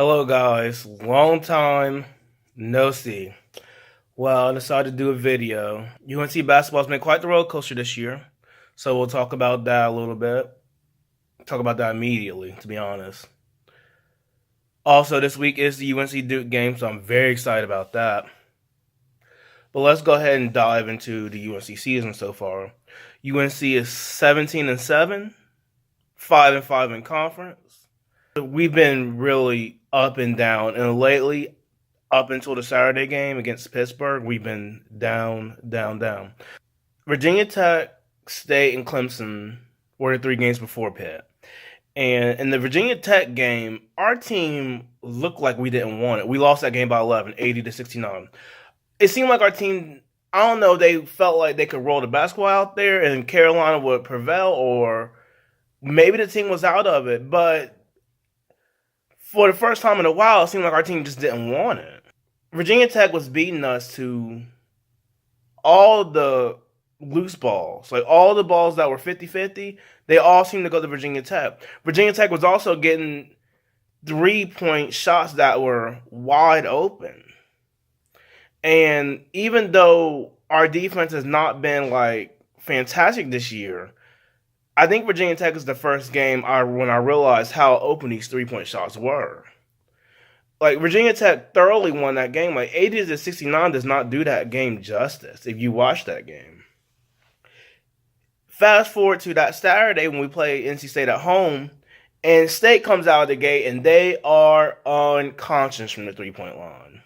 Hello, guys. Long time no see. Well, I decided to do a video. UNC basketball's been quite the roller coaster this year, so we'll talk about that a little bit. Talk about that immediately, to be honest. Also, this week is the UNC Duke game, so I'm very excited about that. But let's go ahead and dive into the UNC season so far. UNC is 17-7, 5-5 in conference. We've been really up and down, and lately, up until the Saturday game against Pittsburgh, we've been down, down, down. Virginia Tech, State, and Clemson were the three games before Pitt. And in the Virginia Tech game, our team looked like we didn't want it. We lost that game by 11, 80-69. It seemed like our team, I don't know, they felt like they could roll the basketball out there and Carolina would prevail, or maybe the team was out of it. But for the first time in a while, it seemed like our team just didn't want it. Virginia Tech was beating us to all the loose balls. Like all the balls that were 50-50, they all seemed to go to Virginia Tech. Virginia Tech was also getting 3-point shots that were wide open. And even though our defense has not been like fantastic this year, I think Virginia Tech is the first game when I realized how open these 3-point shots were. Like, Virginia Tech thoroughly won that game. Like, 80-69 does not do that game justice if you watch that game. Fast forward to that Saturday when we play NC State at home, and State comes out of the gate, and they are unconscious from the 3-point line.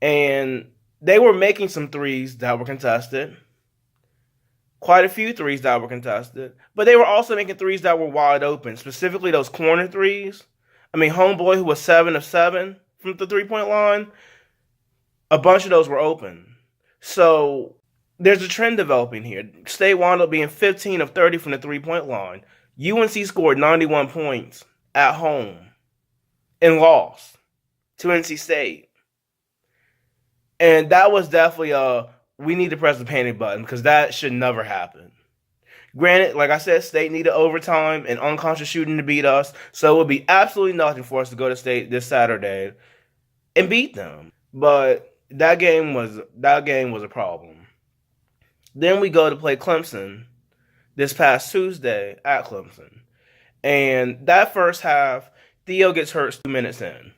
And they were making some threes that were contested. Quite a few threes that were contested. But they were also making threes that were wide open, specifically those corner threes. I mean, homeboy who was 7 of 7 from the 3-point line, a bunch of those were open. So there's a trend developing here. State wound up being 15 of 30 from the 3-point line. UNC scored 91 points at home and lost to NC State. And that was definitely we need to press the panic button because that should never happen. Granted, like I said, State needed overtime and unconscious shooting to beat us, so it would be absolutely nothing for us to go to State this Saturday and beat them. But that game was a problem. Then we go to play Clemson this past Tuesday at Clemson. And that first half, Theo gets hurt 2 minutes in.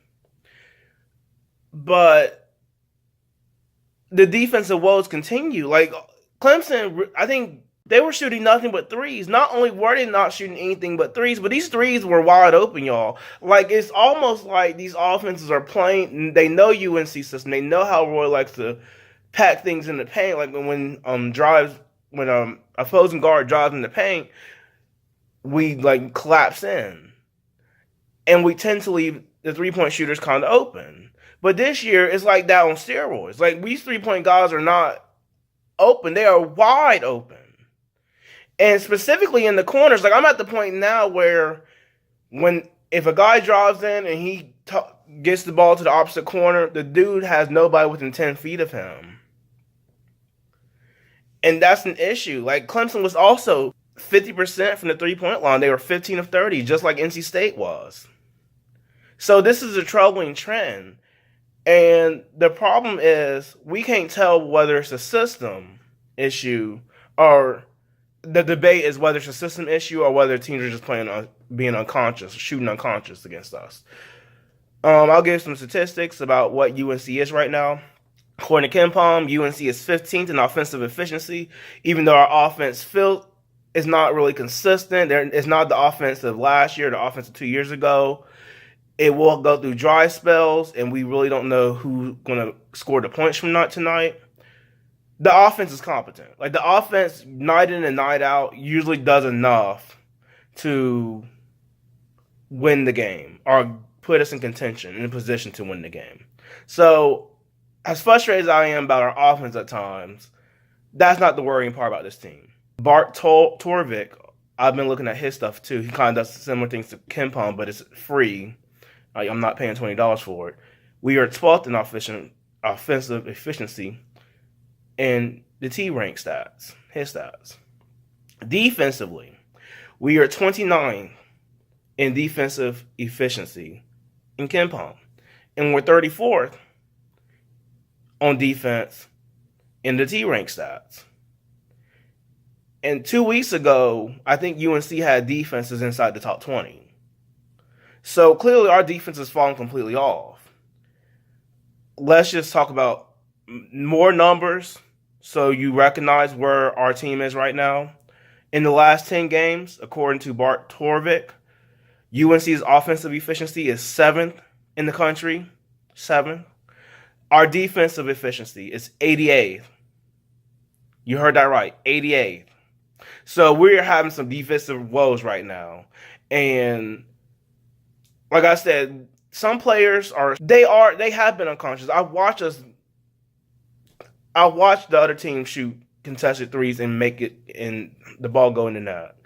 But the defensive woes continue. Like, Clemson, I think they were shooting nothing but threes. Not only were they not shooting anything but threes, but these threes were wide open, y'all. Like, it's almost like these offenses are playing. They know UNC system. They know how Roy likes to pack things in the paint. Like when opposing guard drives in the paint, we like collapse in, and we tend to leave the 3-point shooters kind of open. But this year, it's like that on steroids. Like, these 3-point guys are not open. They are wide open. And specifically in the corners, like, I'm at the point now where if a guy drives in and he gets the ball to the opposite corner, the dude has nobody within 10 feet of him. And that's an issue. Like, Clemson was also 50% from the 3-point line. They were 15 of 30, just like NC State was. So this is a troubling trend. And the problem is we can't tell whether it's a system issue, or the debate is whether it's a system issue or whether teams are just playing on being unconscious, shooting unconscious against us. I'll give some statistics about what UNC is right now. According to KenPom, UNC is 15th in offensive efficiency, even though our offense is not really consistent. It's not the offense of last year, the offense of 2 years ago. It will go through dry spells, and we really don't know who's going to score the points from tonight. The offense is competent. Like, the offense, night in and night out, usually does enough to win the game or put us in contention, in a position to win the game. So, as frustrated as I am about our offense at times, that's not the worrying part about this team. Bart Torvik, I've been looking at his stuff too. He kind of does similar things to KenPom, but it's free. I'm not paying $20 for it. We are 12th in offensive efficiency in the T-rank stats, his stats. Defensively, we are 29th in defensive efficiency in Ken Palm. And we're 34th on defense in the T rank stats. And 2 weeks ago, I think UNC had defenses inside the top 20. So clearly our defense has fallen completely off. Let's just talk about more numbers so you recognize where our team is right now. In the last 10 games, according to Bart Torvik, UNC's offensive efficiency is 7th in the country. 7th. Our defensive efficiency is 88th. You heard that right, 88th. So we're having some defensive woes right now. And like I said, some players they have been unconscious. I watched the other team shoot contested threes and make it and the ball go in the net.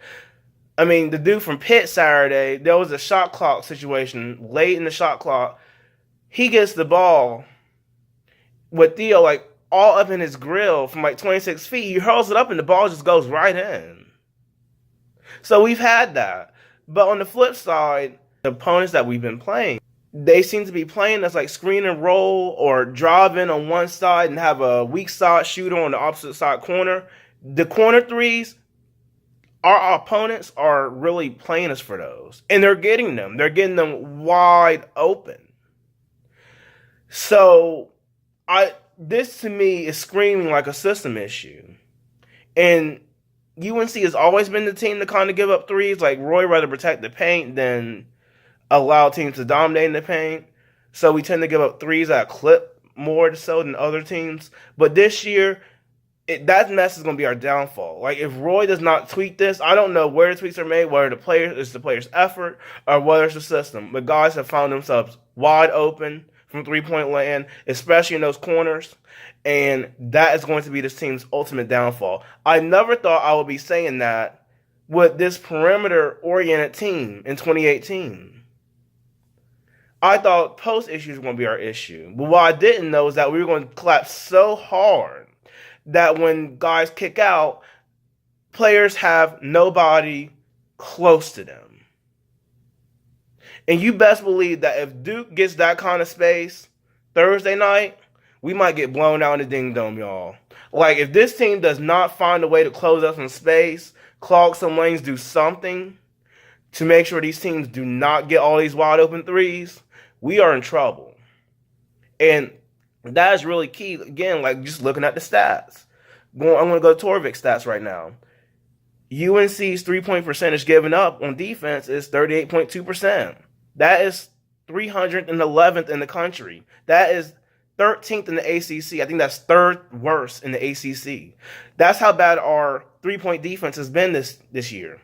I mean, the dude from Pitt Saturday, there was a shot clock situation late in the shot clock. He gets the ball with Theo like all up in his grill from like 26 feet. He hurls it up and the ball just goes right in. So we've had that. But on the flip side, the opponents that we've been playing, they seem to be playing as like screen and roll or drive in on one side and have a weak side shooter on the opposite side corner. The corner threes, our opponents are really playing us for those. And they're getting them. They're getting them wide open. So this to me is screaming like a system issue. And UNC has always been the team to kind of give up threes. Like Roy rather protect the paint than allow teams to dominate in the paint. So we tend to give up threes at a clip more so than other teams. But this year, that mess is going to be our downfall. Like if Roy does not tweak this, I don't know where the tweaks are made, whether it's the player's effort or whether it's the system. But guys have found themselves wide open from three-point land, especially in those corners. And that is going to be this team's ultimate downfall. I never thought I would be saying that with this perimeter-oriented team in 2018. I thought post issues were going to be our issue. But what I didn't know is that we were going to collapse so hard that when guys kick out, players have nobody close to them. And you best believe that if Duke gets that kind of space Thursday night, we might get blown out in the ding dome, y'all. Like, if this team does not find a way to close up some space, clog some lanes, do something to make sure these teams do not get all these wide open threes, we are in trouble. And that is really key. Again, like just looking at the stats. I'm going to go to Torvik's stats right now. UNC's three-point percentage given up on defense is 38.2%. That is 311th in the country. That is 13th in the ACC. I think that's third worst in the ACC. That's how bad our three-point defense has been this year.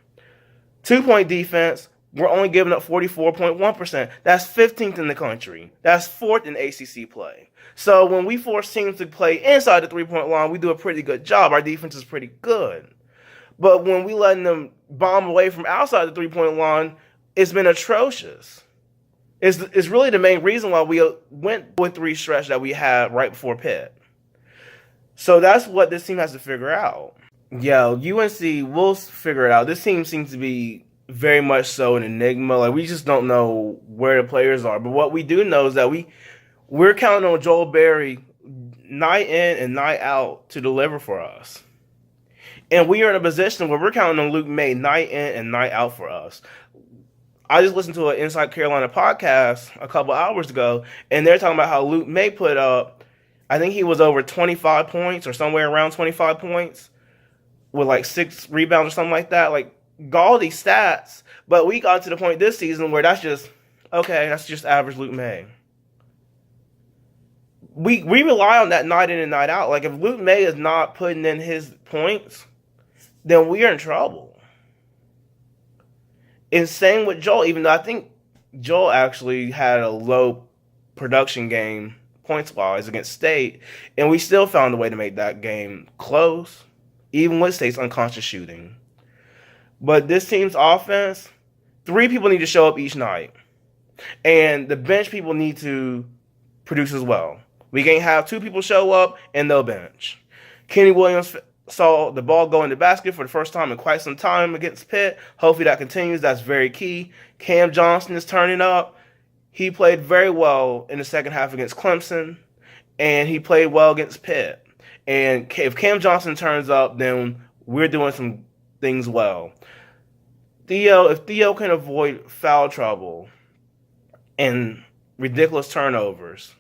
Two-point defense, we're only giving up 44.1%. That's 15th in the country. That's fourth in ACC play. So when we force teams to play inside the three-point line, we do a pretty good job. Our defense is pretty good. But when we letting them bomb away from outside the three-point line, it's been atrocious. It's really the main reason why we went with three stretch that we had right before Pitt. So that's what this team has to figure out. Yeah, UNC will figure it out. This team seems to be very much so an enigma. Like we just don't know where the players are. But what we do know is that we're counting on Joel Berry night in and night out to deliver for us. And we are in a position where we're counting on Luke May night in and night out for us. I just listened to an Inside Carolina podcast a couple hours ago, and they're talking about how Luke May put up, I think he was over 25 points or somewhere around 25 points with like 6 rebounds or something like that. Like, all these stats, but we got to the point this season where that's just average Luke May. We rely on that night in and night out. Like, if Luke May is not putting in his points, then we are in trouble. And same with Joel, even though I think Joel actually had a low production game points-wise against State, and we still found a way to make that game close, even with State's unconscious shooting. But this team's offense, 3 people need to show up each night. And the bench people need to produce as well. We can't have 2 people show up and no bench. Kenny Williams saw the ball go in the basket for the first time in quite some time against Pitt. Hopefully that continues. That's very key. Cam Johnson is turning up. He played very well in the second half against Clemson, and he played well against Pitt. And if Cam Johnson turns up, then we're doing some things well. If Theo can avoid foul trouble and ridiculous turnovers,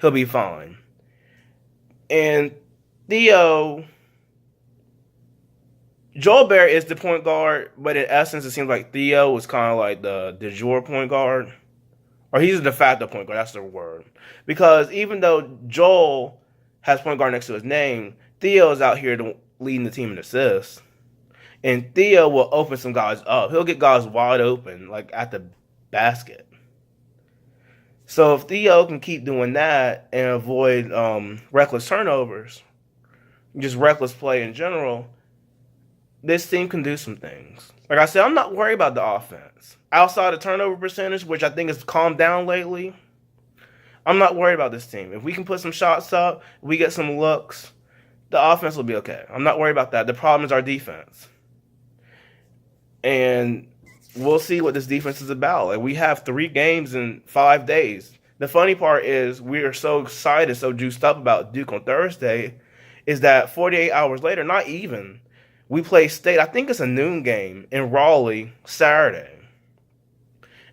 he'll be fine. And Theo, Joel Barrett is the point guard, but in essence, it seems like Theo was kind of like the de jure point guard. Or he's a de facto point guard, that's the word. Because even though Joel has point guard next to his name, Theo is out here leading the team in assists. And Theo will open some guys up. He'll get guys wide open, like at the basket. So if Theo can keep doing that and avoid reckless turnovers, just reckless play in general, this team can do some things. Like I said, I'm not worried about the offense. Outside of turnover percentage, which I think has calmed down lately, I'm not worried about this team. If we can put some shots up, we get some looks, the offense will be okay. I'm not worried about that. The problem is our defense. And we'll see what this defense is about. Like, we have 3 games in 5 days. The funny part is we are so excited, so juiced up about Duke on Thursday, is that 48 hours later, not even, we play State. I think it's a noon game in Raleigh Saturday.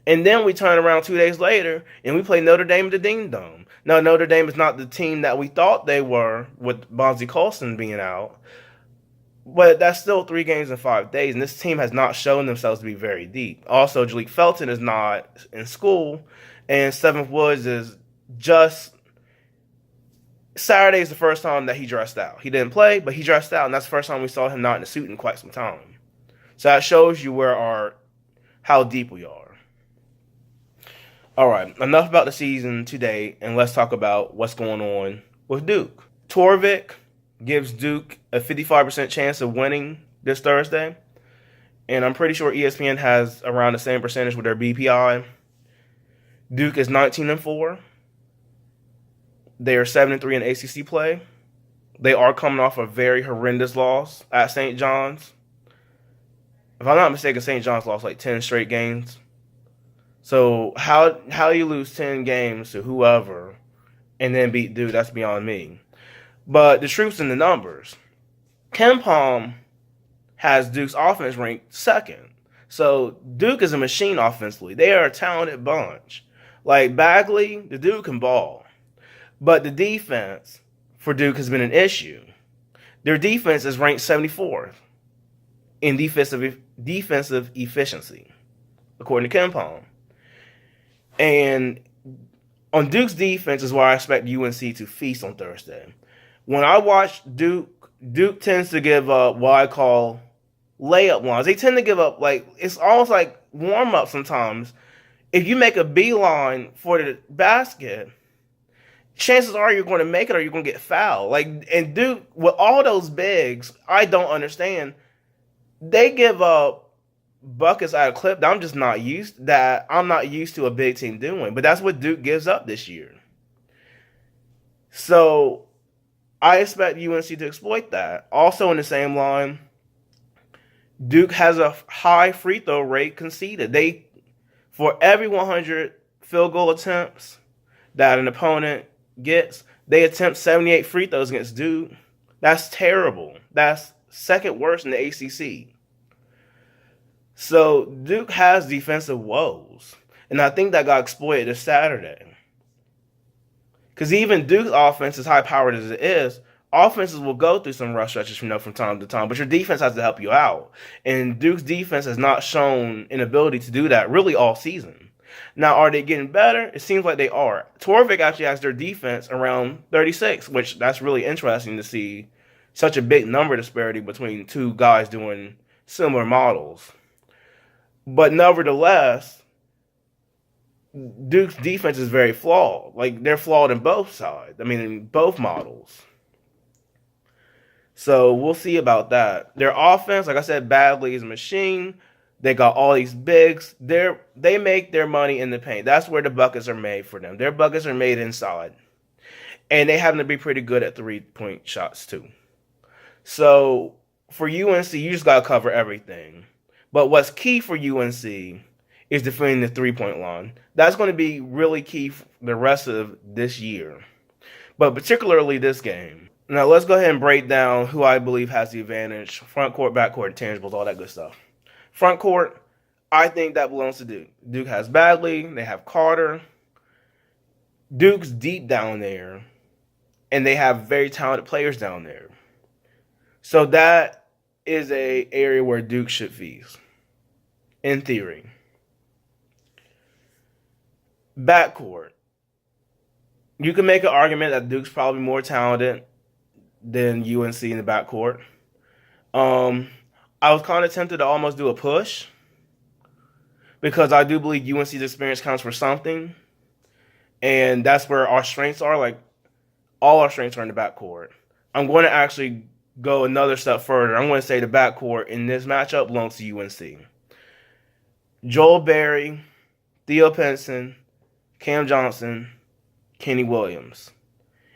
And then we turn around 2 days later and we play Notre Dame at the Ding Dome. Now, Notre Dame is not the team that we thought they were with Bonzie Colson being out. But that's still 3 games in 5 days, and this team has not shown themselves to be very deep. Also, Jalik Felton is not in school, and Seventh Woods is just... Saturday is the first time that he dressed out. He didn't play, but he dressed out, and that's the first time we saw him not in a suit in quite some time. So that shows you how deep we are. All right, enough about the season today, and let's talk about what's going on with Duke. Torvik gives Duke a 55% chance of winning this Thursday. And I'm pretty sure ESPN has around the same percentage with their BPI. Duke is 19-4. They are 7-3 in ACC play. They are coming off a very horrendous loss at St. John's. If I'm not mistaken, St. John's lost like 10 straight games. So how you lose 10 games to whoever and then beat Duke, that's beyond me. But the truth's in the numbers. KenPom has Duke's offense ranked second. So Duke is a machine offensively. They are a talented bunch. Like Bagley, the dude can ball. But the defense for Duke has been an issue. Their defense is ranked 74th in defensive efficiency, according to KenPom. And on Duke's defense is where I expect UNC to feast on Thursday. When I watch Duke tends to give up what I call layup ones. They tend to give up, like, it's almost like warm-up sometimes. If you make a beeline for the basket, chances are you're going to make it or you're going to get fouled. Like, and Duke, with all those bigs, I don't understand. They give up buckets out of clip that I'm not used to a big team doing. But that's what Duke gives up this year. So I expect UNC to exploit that. Also in the same line, Duke has a high free throw rate conceded. For every 100 field goal attempts that an opponent gets, they attempt 78 free throws against Duke. That's terrible. That's second worst in the ACC. So Duke has defensive woes. And I think that got exploited this Saturday. Because even Duke's offense, as high-powered as it is, offenses will go through some rough stretches from time to time, but your defense has to help you out. And Duke's defense has not shown an ability to do that really all season. Now, are they getting better? It seems like they are. Torvik actually has their defense around 36, which that's really interesting to see such a big number disparity between two guys doing similar models. But nevertheless, Duke's defense is very flawed. Like, they're flawed in both sides. I mean, in both models. So we'll see about that. Their offense, like I said, Bagley is a machine. They got all these bigs. They make their money in the paint. That's where the buckets are made for them. Their buckets are made inside. And they happen to be pretty good at three-point shots, too. So for UNC, you just got to cover everything. But what's key for UNC is defending the three-point line. That's going to be really key for the rest of this year, but particularly this game. Now let's go ahead and break down who I believe has the advantage: front court, back court, intangibles, all that good stuff. Front court, I think that belongs to Duke. Duke has Bagley, they have Carter. Duke's deep down there, and they have very talented players down there. So that is a area where Duke should feast, in theory. Backcourt. You can make an argument that Duke's probably more talented than UNC in the backcourt. I was kind of tempted to almost do a push because I do believe UNC's experience counts for something. And that's where our strengths are. Like, all our strengths are in the backcourt. I'm going to actually go another step further. I'm going to say the backcourt in this matchup belongs to UNC. Joel Berry, Theo Pinson, Cam Johnson, Kenny Williams.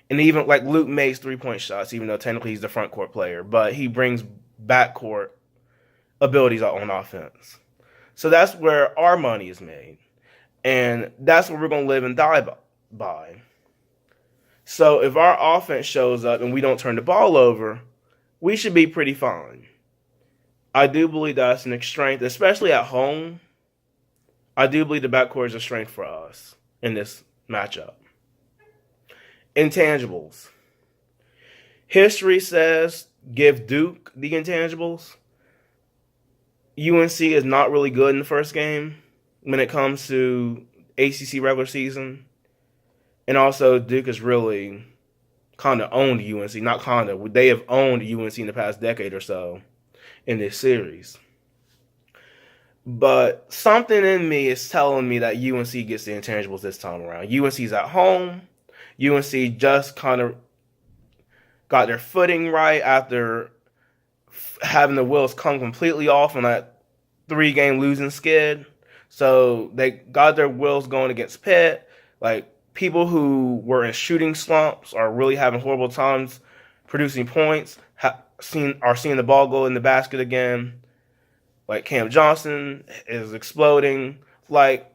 And even like Luke makes three-point shots, even though technically he's the front court player. But he brings backcourt abilities on offense. So that's where our money is made. And that's what we're going to live and die by. So if our offense shows up and we don't turn the ball over, we should be pretty fine. I do believe that's an strength, especially at home. I do believe the backcourt is a strength for us in this matchup. Intangibles. History says give Duke the intangibles. UNC is not really good in the first game when it comes to ACC regular season. And also, Duke has really kind of owned UNC. Not kind of. They have owned UNC in the past decade or so in this series. But something in me is telling me that UNC gets the intangibles this time around. UNC's at home. UNC just kind of got their footing right after having the wheels come completely off on that 3-game losing skid. So they got their wheels going against Pitt. Like, people who were in shooting slumps are really having horrible times producing points, are seeing the ball go in the basket again. Like, Cam Johnson is exploding. Like,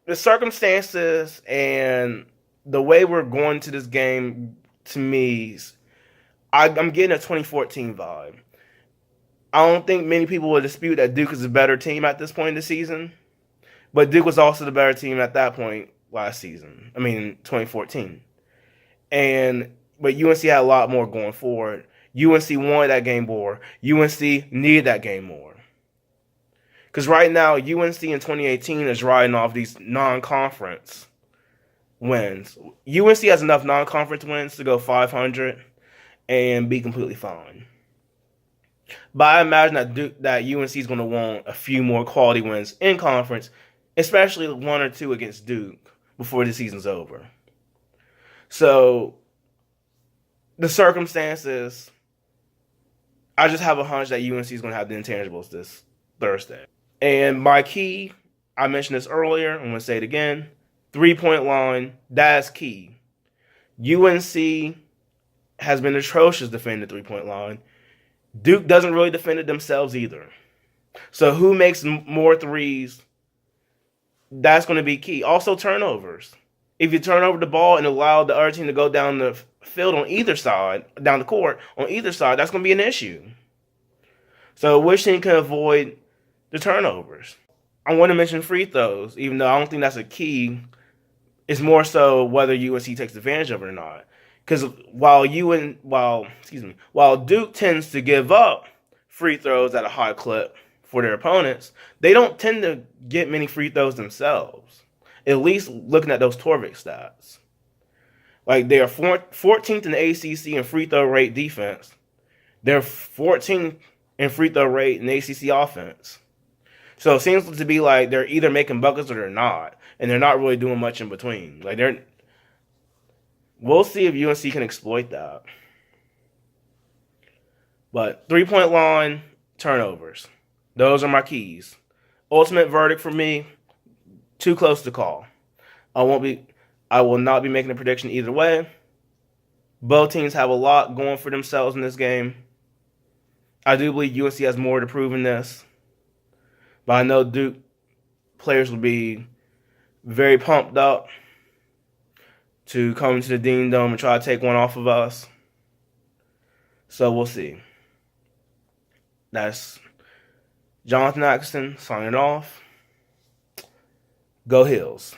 the circumstances and the way we're going to this game, to me, I'm getting a 2014 vibe. I don't think many people would dispute that Duke is a better team at this point in the season. But Duke was also the better team at that point last season. 2014. But UNC had a lot more going forward. UNC wanted that game more. UNC needed that game more. Because right now, UNC in 2018 is riding off these non-conference wins. UNC has enough non-conference wins to go 500 and be completely fine. But I imagine that UNC is going to want a few more quality wins in conference, especially 1 or 2 against Duke before the season's over. So, the circumstances, I just have a hunch that UNC is going to have the intangibles this Thursday. And my key, I mentioned this earlier, I'm going to say it again, 3-point line, that's key. UNC has been atrocious defending the 3-point line. Duke doesn't really defend it themselves either. So who makes more threes? That's going to be key. Also, turnovers. If you turn over the ball and allow the other team to go down the field on either side, down the court on either side, that's going to be an issue. So which team can avoid the turnovers? I want to mention free throws, even though I don't think that's a key. It's more so whether UNC takes advantage of it or not. Because while Duke tends to give up free throws at a high clip for their opponents, they don't tend to get many free throws themselves. At least looking at those Torvik stats. Like, they are 14th in the ACC in free throw rate defense. They're 14th in free throw rate in ACC offense. So it seems to be like they're either making buckets or they're not. And they're not really doing much in between. We'll see if UNC can exploit that. But 3-point line, turnovers. Those are my keys. Ultimate verdict for me, too close to call. I will not be making a prediction either way. Both teams have a lot going for themselves in this game. I do believe UNC has more to prove in this. But I know Duke players will be very pumped up to come to the Dean Dome and try to take one off of us. So we'll see. That's Jonathan Atkinson signing off. Go Hills.